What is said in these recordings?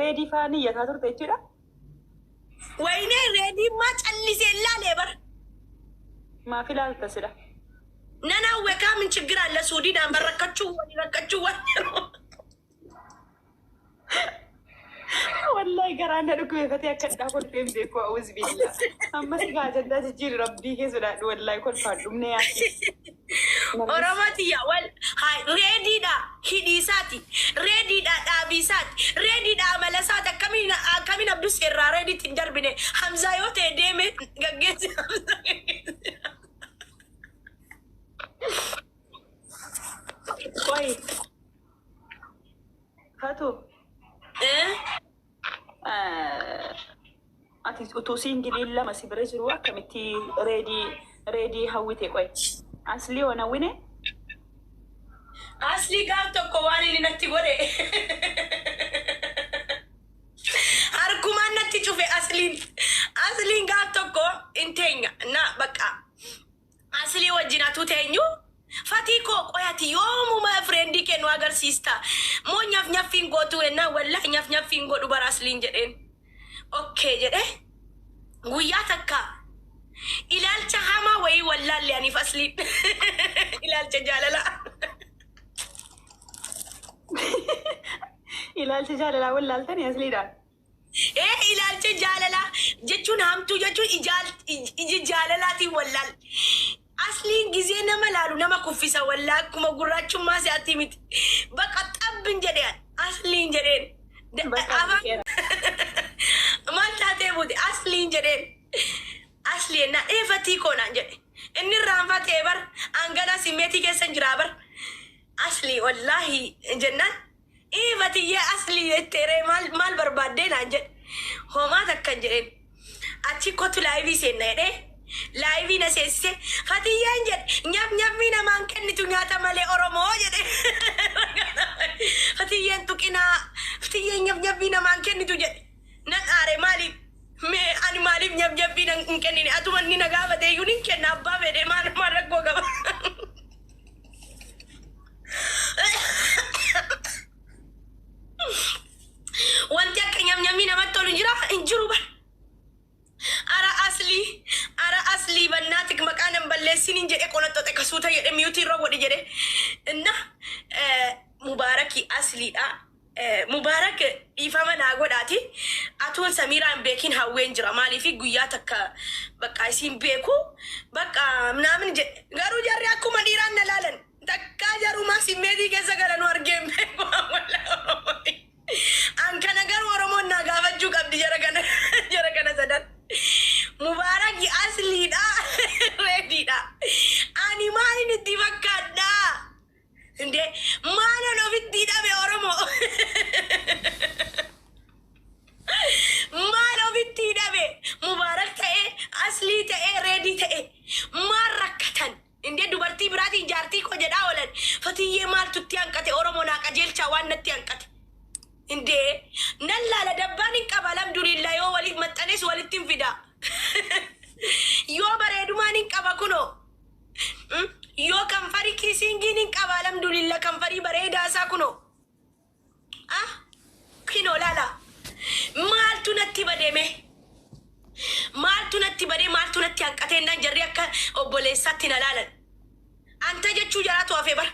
ready fani ya katur techira wayne ready ma callise laale bar ma filal tasira nana weka min ችግር አለ ሱዲ ዳን በረከቹ والله قرانا لكم يا فتية كنا كل فيلم ديكو أعوذ بالله أما سيقا جدا تجير ربي كيسولا والله كل فادو من ياكي أوراماتي يا وال هاي ريدي دا هيديساتي ريدي دا دابيساتي ريدي دا ملساتا كمين أبدو سيرا ريدي تنجر بني حمزة يوتي ديمي غاقيتي كوي فاتو ati utuu singilii lama si bira jiru akkamitti reedii hawwite qoy asli wana wine asli gaaf tokko waan inni natti godhe harkumaan natti cufe asliin gaaf tokko inteenya na baqa asli wajjinatu teenyu fatiko qoyati yoomuma friendi kennu agarsiista moo nyafnyaffiin gootu enna wallahi nyafnyaffiin godhu bara asliin jedheen okay jedhe guyyaa takka ilaalcha hamaa wayi wallaalle ani asliin ilaalcha jaalala ilaalcha jaalala wallaaltani asliidhaan ilaalcha jaalala jechuun hamtuu jechuun iji jaalalaati wallaal asliin ጊዜ ነመላሉ ነማ ኩፊሳ ወላ ኩማ ጉራቹማ ሲያቲሚት በቃ ጠብን ጀደን asliin jedhen ማንታቴ ቡዲ asliin jedhen asliina efati kona jedhe inni raanfate bar angana simeti keessa jira bar asli wallahi jennan efati ya asli tere mal barbade na jedhe homa takkan jedhen achi kotu live senna jedhe live na sesse fatiyan jed nyap mina man kennitu nyata male oromo jede fatiyan tukina fatiyan nyap mina man kennitu jed nan are mali me ani mali nyap mina kennini atuman ni nagaba de yunin kenna abba bede man marako gaba wanti akanyam mina matolu jira injuru ba ara asli bannatik makanan balleessin jedhe qonattote kasuuta jedhe miyuti ro wodi jedhe inna mubaraki asli mubarak ifama na godati atun samira bekin hawen jira mali fi guyya takka baka isin beku baka namin garu jarri akuma diran nalalan takka jaru masi medi ke sagalanu argem ko wala anka nagar oromo na gavaju qabdi jara kana sadan mubarak asli da ready da ani mani ni divakada inde mana no viddi da be oromo mana viddi da be mubarak tae asli tae ready tae marakatan inde dubarti birati jarti ko jeda olan fatiye mal tutti ankate oromo na qajelcha wannati ankate inde nalla la dabbanin qabalam dulillah yo wali matanis walitin fida yo bareedumanin qaba kuno yo kan fari kisinginin qaba alhamdulillah kan fari bareeda sa kuno kino lala maltu natti bade maltu natti anqate nan jarri akka obboleessatti na lalan anta jechu jaratu afe bar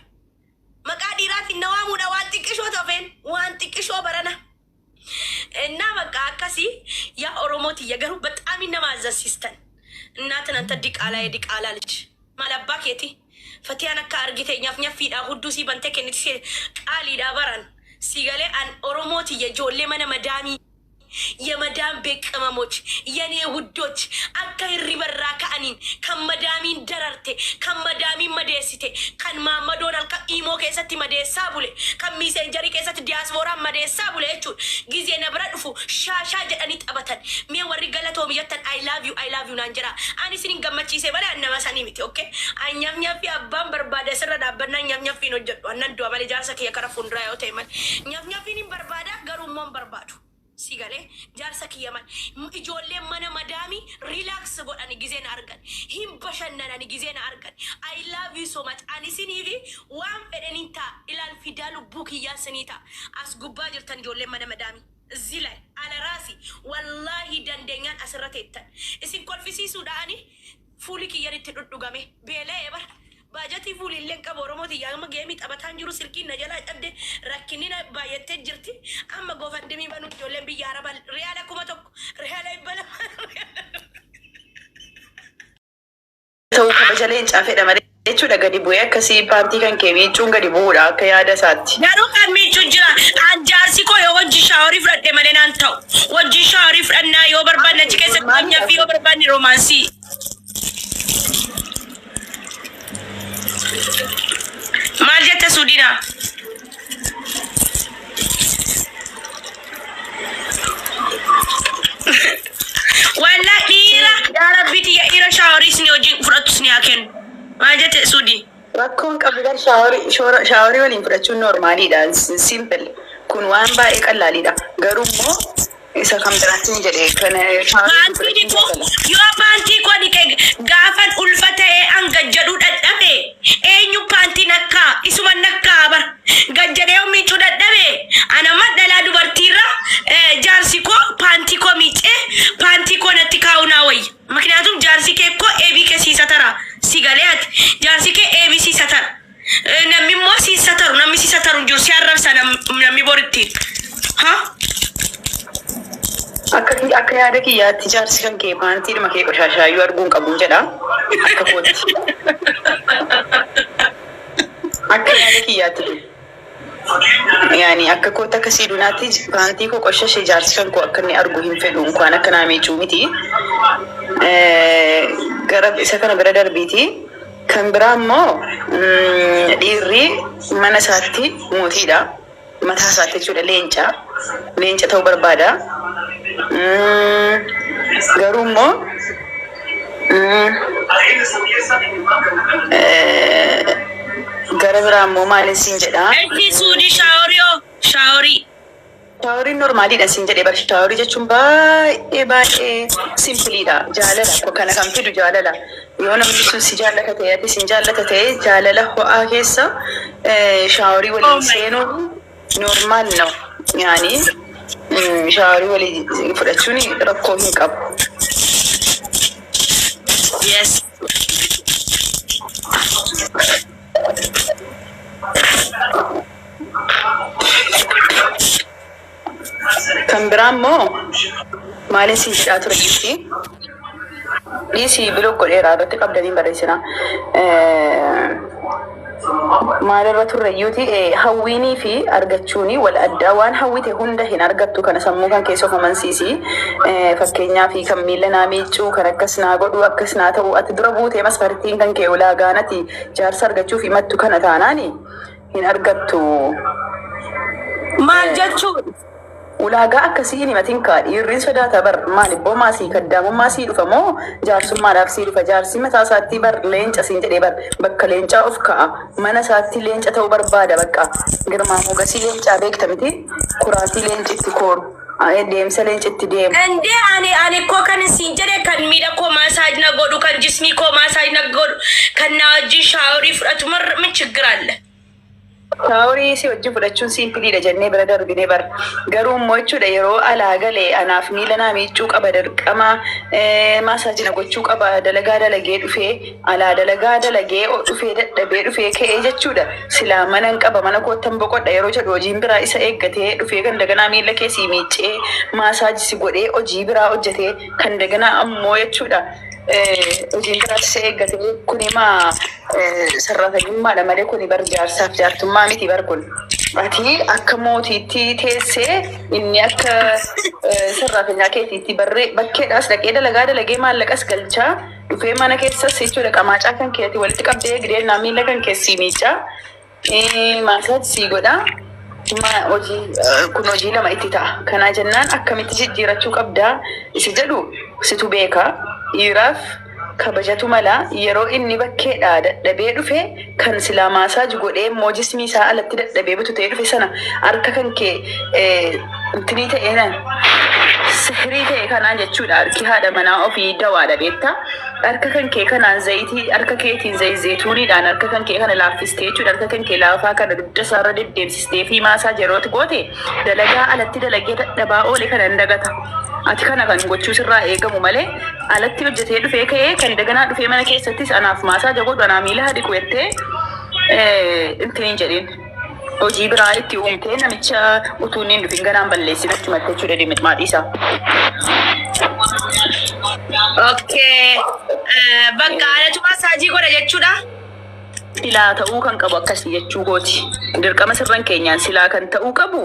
maqaa dhiiraati nawaamuudha waan xiqqishoo tafeen waan xiqqishoo barana እና በቃ አካሲ ያ ኦሮሞት የገሩ በጣም ይነማዘሲስተን እናትን አንተ ዲቃላ ልጅ ማለባ ኬቲ ፈቲያና ካርጊተኛፍ ኛፊዳ ሁዱሲ በንተ ከንቲ ቃሊዳ በራን ሲገሌ አን ኦሮሞት የጆሌ መነ መዳሚ የመዳም ቤቀመሞች የኔ ውዶች አካይ ሪበራ ካአኒን ከመዳሚን ደረርቴ ከመዳሚን መደስቴ ከን ማመዶናል ከኢሞ ከሰቲ መደሳ ቡሌ ከሚሴንጀሪ ከሰቲ ዲያስፖራ መደሳ ቡሌ እቹ ጊዜ ነብረድፉ ሻሻ ጀዳኒ ጠበተን ሜ ወሪ ገለቶም የተን አይ ላቭ ዩ ናንጀራ አኒ ሲኒን ገመቺሴ በላ አነማሳኒ ሚቲ ኦኬ አኛኛፊ አባን በርባደ ሰረዳበና ኛኛፊ ነው ጀዱ አነዱ አባለ ጃርሰክ የከረፉንድራ ያውተይማል ኛኛፊኒን በርባዳ ገሩሞን በርባዱ ሲገሌ ጃርሰክ የማን ኢጆሌ መነ መዳሚ ሪላክስ ጎዳኒ ጊዜና አርገን ሂም በሸነናኒ ጊዜና አርገን አይ ላቭ ዩ ሶ ማች አኒ ሲኒቪ ዋን ፈደኒታ ኢላል ፊዳሉ ቡክ ያስኒታ አስጉባ ጅርተን ኢጆሌ መነ መዳሚ zilay ala rasi wallahi dandenyan asirratetta isin kolfisi sudani fuli kiyanitti duddugame bele ebar bajati fuli len qabo oromoti yama gemi tabatan jiru sirki najala cadde rakkinina bayette jirti amma gofandemi banu jolle bi yarabal reala kuma tok reala ibala ta'uu kabajaleen caafedha malee jechuudha gadi bu'ee akkasii paartii kan kee miicuun gadi bu'uudha akka yaada isaatti. Garuu kan miicuu jira anjaarsi koo yoo wajji shaaworii fudhadhe malee naan ta'u wajji shaaworii fudhannaa yoo barbaanne achi keessatti addunyaa fi yoo barbaanne roomaansii. Maal jette Suudina? Walla dhiira rabbiiti yaa dhiira shaaworii isin wajjin fudhattu isin haa kennu. Maal jette Suudi? Rakkoon qabu gar shaaworii waliin fudhachuun noormaaliidha. Simple. Kun waan baay'ee qallaaliidha. Garuu immoo isa kam biraatti hin jedhee kana paantii koo yoo paantii koo dhiqee gaafan ulfa ta'ee hanga jedhu dadhabe eenyu paantiin akka isuma nakkaa bar gajjadee miicuu dadhabe ana madhalaa dubartiirra jaarsi koo paantii koo miicee paantii koo natti kaa'unaa wayya. Maknaatum jaarsi kee koo eebii kee siisa tara sigaleeti jaarsi kee eebii siisa tara namni immoo siisa taru namni siisa taru jiru si arrabsa namni boritti ha. Akka yaada kiyyaatti jaarsi kan kee paantii dhuma kee qoshashaayyuu arguun qabuun jedha. Akka kootti. Akka yaada kiyyaatti. Yaani akka kootti akka siidunaatti paantii koo qoshashee jaarsi kan koo akka inni argu hin fedhu inkwaan akka naa miicuu miti. Gara isa kana bira darbiiti. Kan biraa immoo dhiirri mana isaatti mootiidha. Mataa isaatti jechuudha leenca. Leenca ta'uu barbaada. Garuu immoo gara biraa immoo maaliin siin jedha? Eti Suudi shaaworii. Shaaworiin normaaliidha siin jedhee bar shaaworii jechuun baay'ee simpliidha. Jaalala akka kana kan fidu jaalala. Yoo namni sun si jaallata ta'e ati sin jaallata ta'e jaalala ho'aa keessa shaaworii waliin seenuun normaal no. Yaani shaaworii waliin fudhachuun rakkoo hin qabu. Yes. Kan biraa immoo maaliin siin jedhaa ture jirti? Dhiisii biloo godheeraa irratti qabdanii barreessina. Maalirra turreeyyuuti hawwiinii fi argachuuni wal addaa waan hawwite hunda hin argattu kana sammuu kan keessa of amansiisi. Fakkeenyaa fi kan miila naa miicuu kan akkas naa godhu akkas naa ta'u ati dura buutee masfartiin kan kee ulaagaanati jaarsa argachuuf himattu kana taanaani hin argattu. Maal jechuun? Ulaagaa akkasii himatiin kaa dhiirriin sodaata bar maalibboo maasii kaddaamummaa sii dhufa moo jaarsummaadhaaf sii dhufa jaarsi mataa isaatti bar leenca siin jedhee bar bakka leencaa of ka'a mana isaatti leenca ta'uu barbaada bakka girmaa mogasii leencaa beekta miti kuraatii leencitti kooru deemsa leencitti deemu. Ande ani koo kan siin jedhe kan miidha koo maasaaj na godhu kan jismii koo maasaaj na godhu kan na wajjin shaaworii fudhatu marra min chiggiraalle. Shaaworii si wajjin fudhachuun simpiliidha jennee bira darbinee bar garuu immoo jechuudha yeroo alaa galee anaaf miila naa miicuu qaba dirqama maasaajina gochuu qaba dalagaa dalagee dhufee alaa dalagaa dalagee dhufee dadhabee dhufee ka'ee jechuudha silaa mana hin qaba mana koottan boqodha yeroo jedhu hojiin biraa isa eeggatee dhufee kan daganaa miila keessii miicee maasaajisi godhee hojii biraa hojjetee kan daganaa ammoo jechuudha. Hojiin biraatti isa eeggatee kunimaa sarratanyummaadha malee kuni bar jaarsaaf jaartummaa miti bar kun. Ati akka mootiitti teessee inni akka sarratanyaa keetiitti bakkeedhaas dhaqee dalagaa dalagee maallaqas galchaa dhufee mana keessas jechuudha qamaacaa kan keeti walitti qabdee gideennaa miila kan keessii miicaa maasaajisii godhaa. Kun hojii lama itti ta'a. Kanaa jennaan akkamitti jijjiirachuu qabdaa isi jedhu situ beeka. Dhiiraaf kabajatu mala yeroo inni bakkeedhaa dadhabee dhufe kan silaa maasaaj godhee immoo jismii isaa alatti dadhabee bututee dhufe sana harka kan kee intinii ta'eenan sihrii ta'e kanaan jechuudha harki haadha manaa ofii dawaadha beektaa. Harka kan kee kanaan zayitii harka keetiin zayituuniidhaan harka kan kee kana laaffistee jechuudha. Harka kan kee laafaa kana dugda isaarra deddeemsistee fi maasaa jerooti goote dalagaa alatti dalagee dadhabaa oole kana hin dagata. Ati kana kan gochuu sirraa eegamu malee alatti hojjetee dhufee ka'ee kan daganaa dhufee mana keessattis anaaf maasaa jagoodhu anaa miila hadiqu jettee intiniin jedhin. Hojii biraa itti uumtee namicha utuu inni hin dhufin ganaan balleessin achumatti jechuudha dimixmaadhiisa. Okay. Bakka alatu masaajii godha jechuudha. Silaa ta'uu kan qabu akkasii jechuu gooti. Dirqama sirran keenyaan silaa kan ta'uu qabu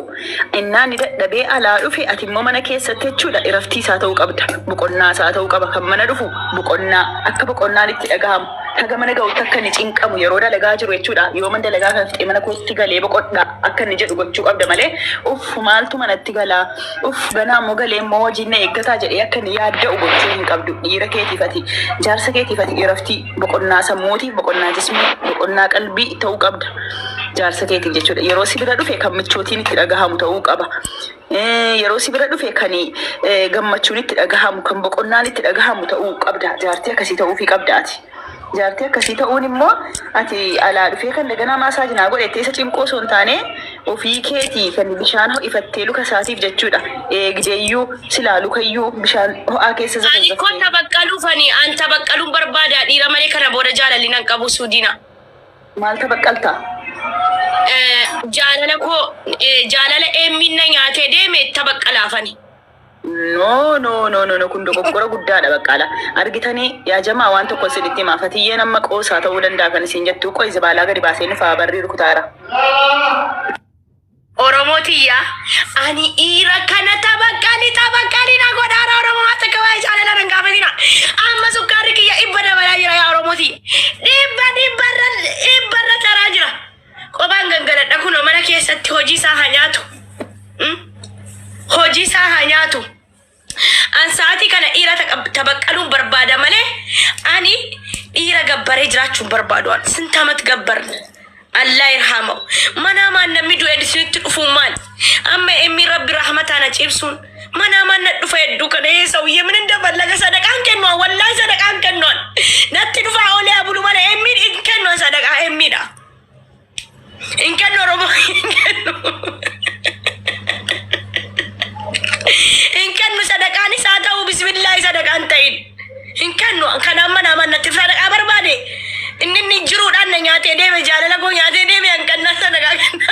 innaan ni dadhabee alaa dhufe ati immoo mana keessatti jechuudha iraftii isaa ta'uu qabda. Boqonnaa isaa ta'uu qaba kan mana dhufu boqonnaa akka boqonnaan itti dhagahamu. Haga mana ga'utti akka inni cinqamu yeroo dalagaa jiru jechuudha. Yoo man dalagaa kan fixee mana kootti galee boqodhaa akka inni jedhu gochuu qabda malee uff maaltu manatti galaa uff ganaa immoo galee immoo hojiin na eeggataa jedhee akka inni yaadda'u gochuu hin qabdu. Dhiira keetiifati jaarsa keetiifati iraftii boqonnaa sammuutiif boqonnaa jismii boqonnaa qalbii ta'uu qabda. Jaarsa keetiif jechuudha. Yeroo si bira dhufe kan michootiin itti dhagahamu ta'uu qaba. Yeroo si bira dhufe kan gammachuun itti dhagahamu kan boqonnaan itti dhagahamu ta'uu qabda. Jaartii akkasii ta'uufii qabda ati. Jaartii akkasii ta'uun immoo ati alaa dhufee kan daganaa maasaajinaa godhettee isa cimqoo osoo hin taane ofii keetii kan bishaan ho'ifattee luka isaatiif jechuudha. Eegdeeyyuu silaa lukayyuu bishaan ho'aa keessa Ani kun tabaqqaluufani an tabaqqaluun barbaada dhiira malee kana booda jaalalli nan qabu suudina. Maal tabaqqaltaa? Jaalala eenyinna nyaatee deeme tabaqqalaafani. No kun dogoggora guddaadha baqqaala. Argitanii yaa jamaa waan tokko isinitti himaa fatiyyeen amma qoosaa ta'uu danda'a kan isin jettu qo'i zibaalaa gadi baasee nufaa barrii rukutaara. Oromootiya ani dhiira kana tabaqqalii na godhaara Oromoo hatta kawaa jaalala nan gaafatina. Amma sukkaarri kiyya dhibba dabalaa jira yaa Oromooti. Dhibbarra taraa jira. Qophaan gangaladha kunoo mana keessatti hojii isaa haa nyaatu. Hojii isaa haa nyaatu. An sa'aatii kana dhiira tabaqqaluun barbaada malee ani dhiira gabbaree jiraachuun barbaadu. Sintamat gabbarne. Allah irhamahu. Mana maan namni du'e isinitti dhufuun maal? Amma emmi rabbi rahmataana cibsuun. Mana maan na dhufa hedduu kana sawiyye min daballaga sadaqaan kennuun wallahi sadaqaan kennuun. Natti dhufa olee abulu mana emmi in kennuun sadaqaa emmiidha. In kennu Oromoo in kennu. In kennu sadaqaan isaa ta'uu bismillah sadaqaan ta'in. In kennu kan amma nama natti sadaqaa barbaade. Inni jiruudhaan na nyaatee deeme jaalala koo nyaatee deeme hanqannaa sadaqaa kenna.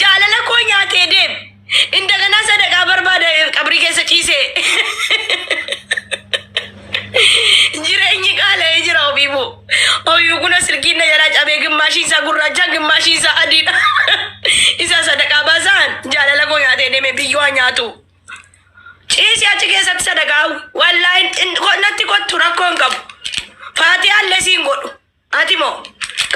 Jaalala koo nyaatee deeme. Indaganaa sadaqaa barbaade qabrii keessa ciisee. Jireenyi qaala'ee jira ofiimoo. Oyyuu kuna silkiin na jalaa cabee gimmaashii isaa gurraacha gimmaashii isaa adiidha. Isa sadaqaa baasaan jaalala koo nyaatee deeme biyyoo nyaatu. Ciisi achi keessatti sadaqaa wallahi natti kottu rakkoo hin qabu. Faatihaa illee siin godhu. Ati moo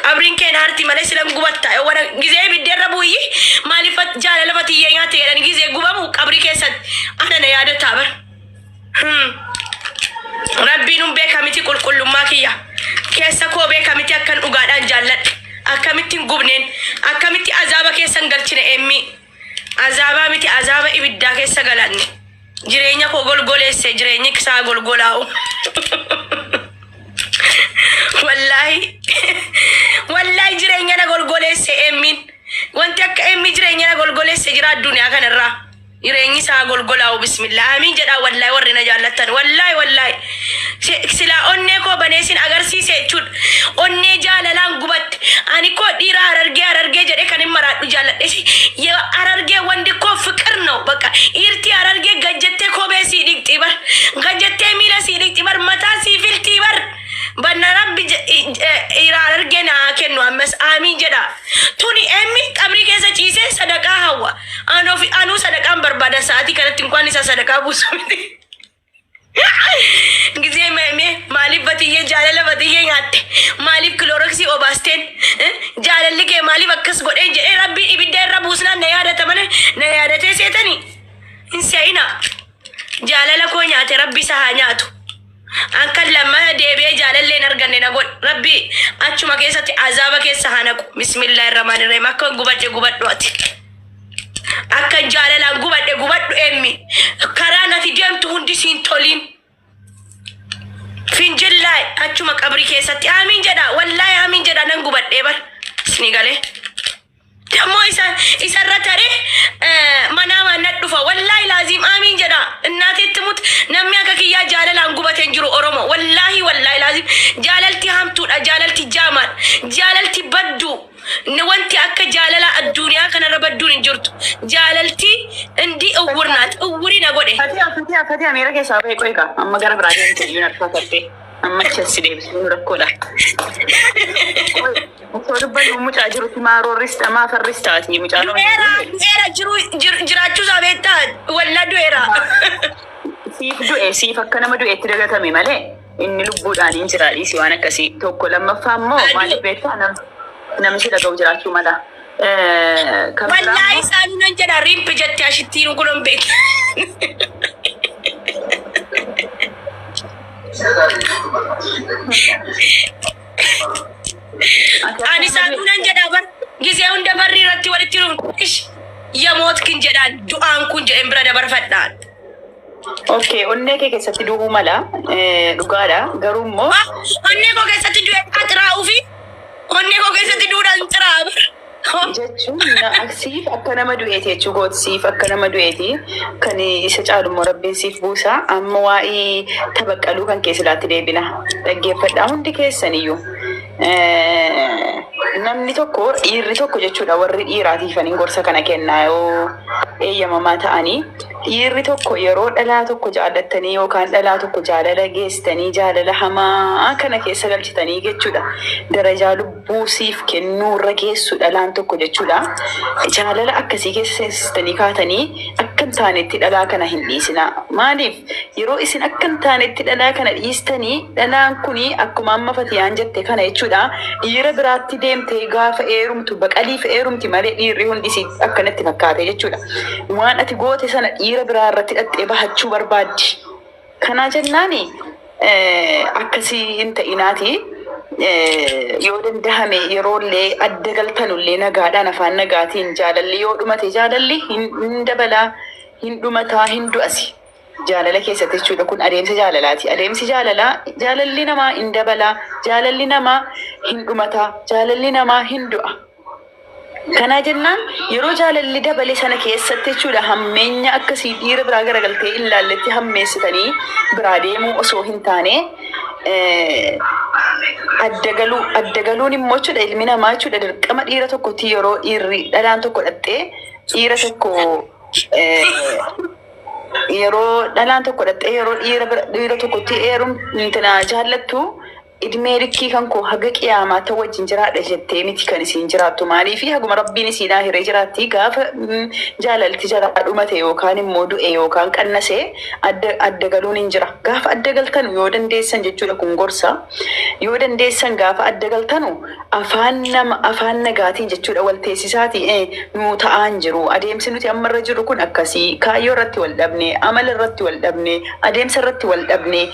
qabriin kee naarti malee silan gubatta. Wana gizee ibiddeerra buuyyi maaliif jaalala fatiyyee nyaate jedhan gizee gubamu qabrii keessatti ana na yaadataa bara. Rabbiin hun beekamiti qulqullummaa kiyya. Keessa koo beekamiti akkan dhugaadhaan jaalladhe. Akkamitti hin gubneen. Akkamitti azaaba keessa hin galchine emmi. Azaabaa miti azaaba ibiddaa keessa galanne. Jireenya koo golgoleesse jireenyi isaa golgolaa'u. Wallahi jireenya na golgoleesse emmiin. Wanti akka emmi jireenya na golgoleesse jira addunyaa kanarraa. Jireenyi isaa golgolaa'u bismillah. Amiin jedhaa wallahi warri na jaallattan. Wallahi. Silaa onnee koo baneesin agarsiise jechuudha. Onnee jaalalaan gubatte. Ani koo dhiira arargee jedhee kan hin maraadhu jaalladhesi. Yoo arargee wandi koo fiqir na'u bakka. Dhiirti arargee gajjattee kophee sii dhiqxii bar. Gajjattee miila sii dhiqxii bar. Mataa sii filtii bar. Banna rabbi dhiira arargee naa kennu ammas amiin jedha. Tuni emmi qabrii keessa ciisee sadaqaa hawwa. Anuu sadaqaan barbaada sa'aatii kanatti inkwaan isa sadaqaa buusu miti. Gizee maaliif batiyyee jaalala batiyyee nyaatte maaliif kilooroksii obaasteen jaalalli kee maaliif akkas godheen jedhee rabbi ibidda irra buusnaan na yaadata malee na yaadatee seetanii hin se'ina. Jaalala koo nyaate rabbi isa haa nyaatu. Ankan lammaa deebi'ee jaalala jaalallee arganne na godhe rabbi achuma keessatti azaaba keessa hanaqu bismillahir rahmanir rahim akka gubadhu ati akka jaalalaan gubadhu emmi karaa nati deemtu hundi siin toliin finjillaa achuma qabri keessatti amiin jedha wallahi amiin jedha nan gubadhee bar isni galee demo isa ratare manama naddufa wallahi lazim amiin jedha እናቴ ትሙት namni akka kiyyaa jaalalaan gubateen jiru oromo wallahi lazim jaalalti hamtuudha jaalalti jaamaan jaalalti baddu ni wanti akka jaalala addunyaa kanarra badduun hin jirtu jaalalti indi uwwurnaat uwwuri na godhe fatii ameera keessaa ba'e qoyqa amma gara biraa deemte iyyuu narfaa tattee amma chessi deebisuu rakkoodha. Osoo dubbanni mucaa jirutti maaroorris dhamaa farris taati mucaa du'eera jiraachuu isaa beektaa walla du'eera. Siif akka nama du'eetti dagatame malee inni lubbuudhaan hin jiraadhiisi waan akkasii tokko lammaffaa immoo maaliif beektaa namni dhaga'u jiraachuu mala. Wallahi isaanii nan jedha rimpi jettee ashittiin kunuun beekta. Ani saadunan jedha bar gisee hunda barri irratti walitti dhuun yamoot kin jedhaan du'aan kun jedhen bira dabarfadhaan. Okay, onnee kee keessatti du'uu mala dhugaadha garuu immoo onnee koo keessatti du'ee xiraa'uu fi onnee koo keessatti du'uudhaan xiraa jechuun siif akka nama du'eeti jechuu gooti siif akka nama du'eeti kan isa caalummoo rabbiin siif buusa amma waa'ee tabaqqaluu kan keessilaatti deebina dhaggeeffadhaa hundi keessaniyyuu namni tokko dhiirri tokko jechuudha warri dhiiraatiifaniin gorsa kana kennaa yoo eeyyamamaa ta'anii dhiirri tokko yeroo dhalaa tokko jaallattanii yookaan dhalaa tokko jaalala geessitanii jaalala hamaa kana keessa galchitanii jechuudha darajaa lubbuu siif kennuurra geessu dhalaan tokko jechuudha jaalala akkasii keessa seensistanii kaatanii akka hin taanetti dhalaa kana hin dhiisinaa maaliif yeroo isin akka hin taanetti dhalaa kana dhiistanii dhalaan kuni akkuma amma fatiyaan jette kana jechuudha dhiira biraatti deemtee gaafa eerumtu baqaliif eerumti malee dhiirri hundi akkanatti fakkaate jechuudha waan ati goote sana dhiira biraa irratti dhattee bahachuu barbaaddi. Kana jennaani akkasii hin ta'inaati yoo dandahame yeroollee adda galtanullee nagaadhaan afaan nagaatiin jaalalli yoo dhumate jaalalli hin dabalaa hin dhumataa hin du'asi. Jaalala keessatti jechuudha kun adeemsa jaalalaati. Adeemsi jaalalaa jaalalli namaa hin dabalaa jaalalli namaa hin dhumataa jaalalli namaa hin du'a. Kana jennaan yeroo jaalalli dabale sana keessatti jechuudha hammeenya akkasii dhiira biraa garagaltee ilaalletti hammeessitanii biraa deemuu osoo hin taane addagaluun immoo jechuudha ilmi namaa jechuudha dirqama dhiira tokkotti yeroo dhiirri dhalaan tokko dhattee dhiira tokko yeroo dhalaan tokko dhattee yeroo dhiira tokkotti eerumtina jaallattu idmee rikkii kan koo haga qiyaamaa ta'u wajjin jiraadha jettee miti kan isiin jiraattu maaliifi haguma rabbiin isiidhaa hiree jiraatti gaafa jaalalti jalaa dhumate yookaan immoo du'e yookaan qannase adda galuun hin jira gaafa adda galtanu yoo dandeessan jechuudha kun gorsa yoo dandeessan gaafa adda galtanu afaan nagaatiin jechuudha wal teessisaati nuu ta'aan jiru adeemsi nuti ammarra jiru kun akkasii kaayyoo irratti wal dhabne amala irratti wal dhabne adeemsa irratti wal dhabne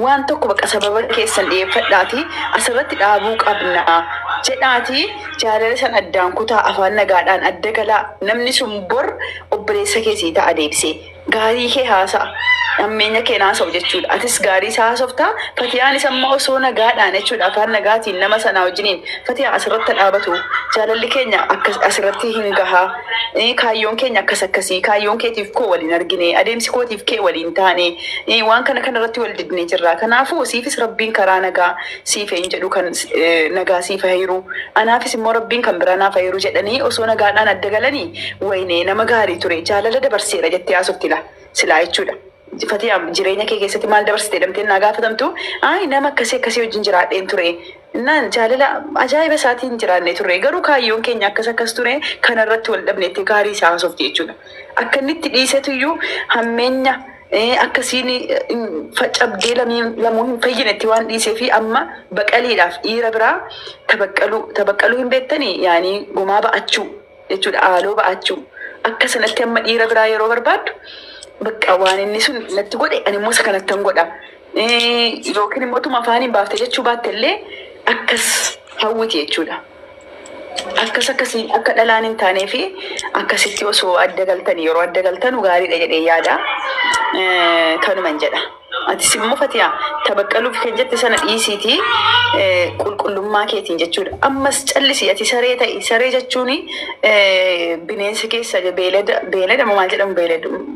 waan tokko baqa sababa keessan dhiyeeffadha asirratti dhaabuu qabna jedhaati jaalala san addaan kutaa afaan nagaadhaan adda galaa namni sun bor obboleessa keessii ta'a deebisee gaarii kee haasa'a ammeenya kee haasa'u jechuudha atis gaarii isaa haasoftaa fatiyaan isa immoo osoo nagaadhaan jechuudha afaan nagaatiin nama sanaa wajjiniin fatiyaan asirratti dhaabatu jaalalli keenya asirratti hin gahaa kaayyoon keenya akkasii kaayyoon keetiif koo waliin argine adeemsi kootiif kee waliin taane waan kanarratti wal didnee jirra kanaafuu siifis rabbiin karaa nagaa siif hin jedhu kan nagaa siif hayiru anaafis immoo rabbiin kan biraa naaf hayiru jedhanii osoo nagaadhaan adda galanii waynee nama gaarii ture jaalala dabarseera jettee haasoftila silaa jechuudha. Fatii jireenya kee keessatti maal dabarsitee dhamtee naa gaafatamtu nama akkasii wajjin jiraadheen ture naan jaalala ajaa'iba isaatiin jiraannee turre garuu kaayyoon keenya akkas ture kanarratti wal dhabneetti gaarii isaa haasofte jechuudha. Akka inni itti dhiisetuyyuu hammeenya akkasiin faccabdee lamuu hin fayyinetti waan dhiisee fi amma baqaliidhaaf dhiira biraa tabaqqaluu hin beektanii yaanii gumaa ba'achuu jechuudha haaloo ba'achuu akka sanatti amma dhiira biraa yeroo barbaaddu bakka waan inni sun natti godhe ani immoo isa kanatti hin godha yookiin immoo tuma afaaniin baafte jechuu baatte illee akkas hawwiti jechuudha. Akkasii akka dhalaan hin taanee fi akkasitti osoo adda galtan yeroo adda galtan gaariidha jedhee yaada. Kanuman jedha. Atis immoo Fatiyaa tabaqqaluuf kan jette sana dhiisiiti qulqullummaa keetiin jechuudha. Ammas callisi ati saree ta'i. Saree jechuun bineensa keessa beelada maal jedhamu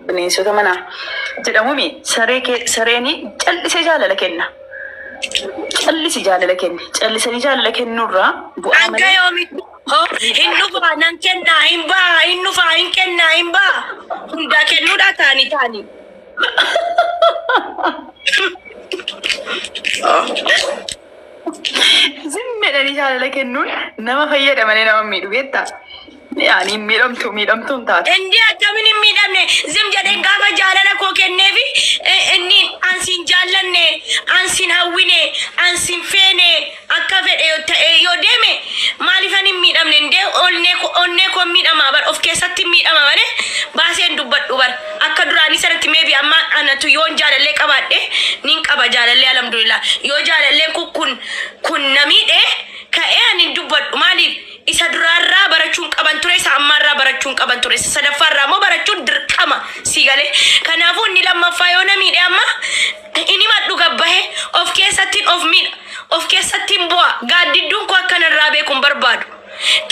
bineensota manaa jedhamumi. Sareen callisee jaalala kenna. Callisi jaalala kenni. Callisanii jaalala kennurraa bu'aa malee. Hin dhufaa nan kennaa hin baa hin dhufaa hin kennaa hin baa hundaa kennuudha taanii. Zimmedhanii jaalala kennuun nama fayyada malee nama miidhu beektaa? Yaani miidhamtuun taate. Indi akkamiin hin miidhamne zim jedhee gaafa jaalala koo kenneefi inni ansiin jaallanne ansiin hawwine ansiin feene akka fedhe ta'e yoo deeme maaliifan hin miidhamne indee onnee koo miidhamaa bar of keessatti miidhama malee baaseen dubbadhu bar akka duraanii sanatti meebi amma anatu yoon jaalallee qabaadhe nin qaba jaalallee alhamdulillah yoo jaalalleen kun namiidhe ka'ee ani dubbadhu maaliif isa duraarraa barachuun qaban ture isa ammaarraa barachuun qaban ture isa sadaffaarraa immoo barachuun dirqama si galee kanaafuu inni lammaffaa yoo namiidhe amma inni maddu gabbahe of keessattiin keessattiin bu'a gaaddidduun koo akkanarraa beekuun barbaadu.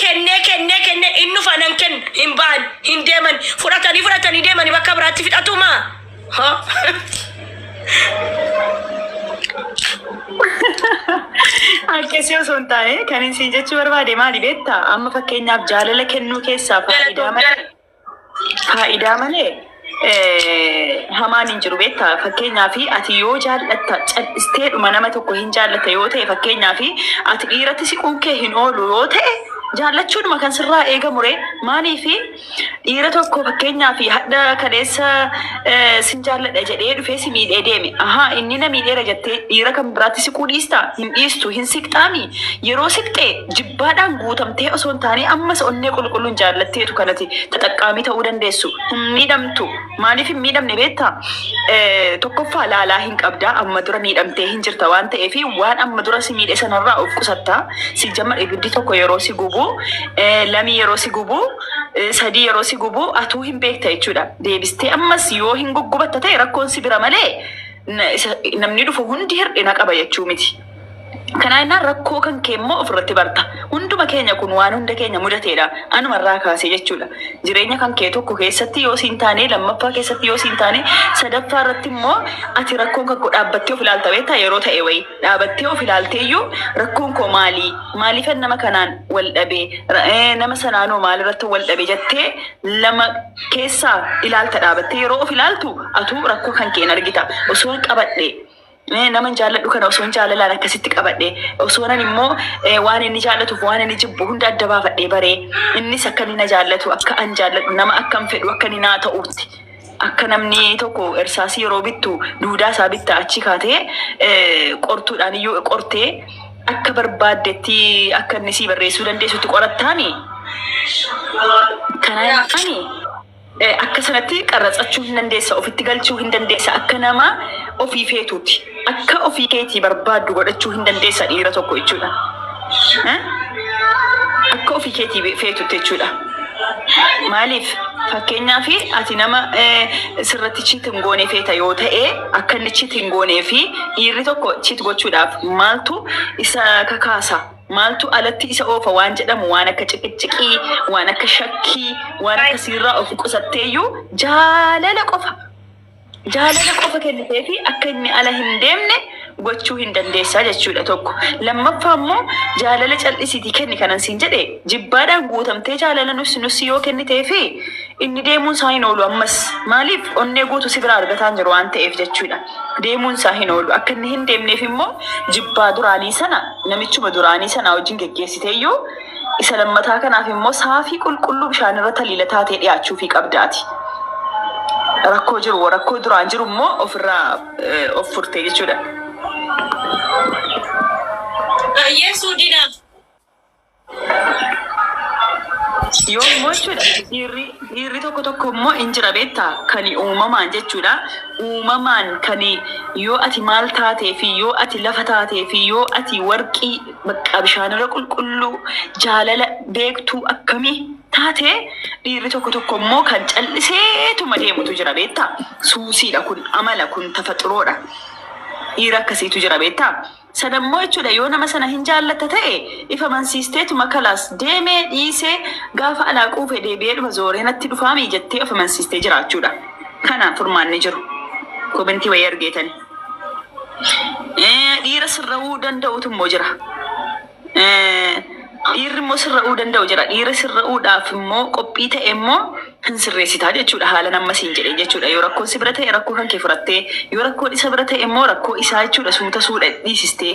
Kenne inni fanan kenn hin baan hin deeman fudhatanii deemanii bakka biraatti fixatuma. Akkasii osoo hin taane kan isin jechuu barbaade maali beektaa? Amma fakkeenyaaf jaalala kennuu keessaa faayidaa malee hamaan hin jiru beektaa? Fakkeenyaaf ati yoo jaallatta callisteedhuma nama tokko hin jaallatta yoo ta'e fakkeenyaaf ati dhiiratti siquun kee hin oolu yoo ta'e jaallachuudhuma kan sirraa eegamu maaliif dhiira tokko fakkeenyaaf hadda kaleessa sin jaalladha jedhee dhufee si miidhee deeme. Inni na miidheera jettee dhiira kan biraatti siquu dhiistaa? Hin dhiistu hin siqxaami. Yeroo siqxee jibbaadhaan guutamtee osoo hin taane ammas onnee qulqulluun jaallatteetu kanati taxaqqaamii ta'uu dandeessu. Hin miidhamtu. Maaliif hin miidhamne beektaa? Tokkoffaa laalaa hin qabdaa amma dura miidhamtee hin jirta waan ta'eef waan amma dura si miidhe sanarraa of qusattaa. Si jamma ibiddi tokko yeroo si gubu lamii yeroo si gubu sadii yeroo si gubu atuu hin beekta jechuudha. Deebistee ammas yoo hin guggubatta ta'e rakkoon si bira malee namni dhufu hundi hir'ina qaba jechuu miti. Kanaafuu rakkoo kan kee immoo ofirratti barta. Hunduma keenya kun waan hunda keenya mudateedha. Anumarraa kaasee jechuudha. Jireenya kan kee tokko keessatti yoo siin taane lammaffaa keessatti yoo siin taane sadaffaa irratti immoo ati rakkoon kan koo dhaabbattee of ilaalta beektaa yeroo ta'e wayii dhaabbattee of ilaalteeyyuu rakkoon koo maali? Maaliifan nama kanaan wal dhabee nama sanaanoo maalirratti wal dhabee jettee lama keessaa ilaalta dhaabbattee yeroo of ilaaltu atuu rakkoo kan kee argita. Osoo hin qabadhe nama jaalladhu kana osoo hin jaalalaan akkasitti qabadhe osoo nan immoo waan inni jaallatuuf waan inni jibbu hunda adda baafadhee baree innis akka inni na jaallatu akka an jaalladhu nama akkam fedhu akka inni naa ta'uutti. Akka namni tokko irsaasii yeroo bittu duudaa isaa bitta achi kaatee qortuudhaan iyyuu qortee akka barbaaddetti akka inni sii barreessuu dandeessutti qorattaani. Kanaaf akka sanatti qarratsachuu hin dandeessa ofitti galchuu hin dandeessa akka nama ofii feetuuti. Akka ofii keetii barbaaddu godhachuu hin dandeessa dhiira tokko jechuudha. Akka ofii keetii feetuuti jechuudha. Maaliif fakkeenyaaf ati nama sirratti cheat hin goone feeta yoo ta'e akka inni cheat hin goonee fi dhiirri tokko cheat gochuudhaaf maaltu isa kakaasa? Maaltu alatti isa oofa waan jedhamu waan akka ciqiciqii, waan akka shakkii, waan akka sirraa of qusatteeyyuu jaalala qofa kennitee fi akka inni ala hin deemne gochuu hin dandeessaa jechuudha tokko. Lammaffaa immoo jaalala cal'isiitii kenni kanan siin jedhe jibbaadhaan guutamtee jaalala nusi yoo kennitee fi inni deemuun isaa hin oolu ammas maaliif onnee guutu si biraa argataan jiru waan ta'eef jechuudha. Deemuun isaa hin oolu akka inni hin deemneef immoo jibbaa duraanii sana namichuma duraanii sana wajjin geggeessiteeyyuu isa lammataa kanaaf immoo saafii qulqulluu bishaan irra taliila taatee dhiyaachuu fi qabdaati. Rakkoo duraan jiru immoo ofirraa of furtee jechuudha. Yesu dina. Yoo immoo jechuudha dhiirri tokko immoo hin jira beektaa kan uumamaan jechuudha. Uumamaan kan yoo ati maal taatee fi yoo ati lafa taatee fi yoo ati warqii bakka bishaanirra qulqulluu jaalala beektuu akkamii taatee dhiirri tokko immoo kan calliseetuma deemutu jira beektaa. Suusiidha kun amala kun tafaxiroodha. Dhiira akkasiitu jira beektaa. Sanammoo jechuudha yoo nama sana hin jaallatta ta'e ifa mansiisteetuma kalaas deemee dhiisee gaafa alaa quufee deebi'ee dhuma zooree natti dhufaamii jettee ifa mansiistee jiraachuudha. Kanaan furmaanni jiru. Komentii wayii argeetani. Dhiira sirra'uu danda'utu immoo jira. Dhiirri immoo sirra'uu danda'u jira. Dhiira sirra'uudhaaf immoo qophii ta'e immoo hin sirreessitaa jechuudha. Haala nama siin jedhee jechuudha. Yoo rakkoon si bira ta'e rakkoo kan kee furattee yoo rakkoon isa bira ta'e immoo rakkoo isaa jechuudha. Suuta suudha dhiisistee.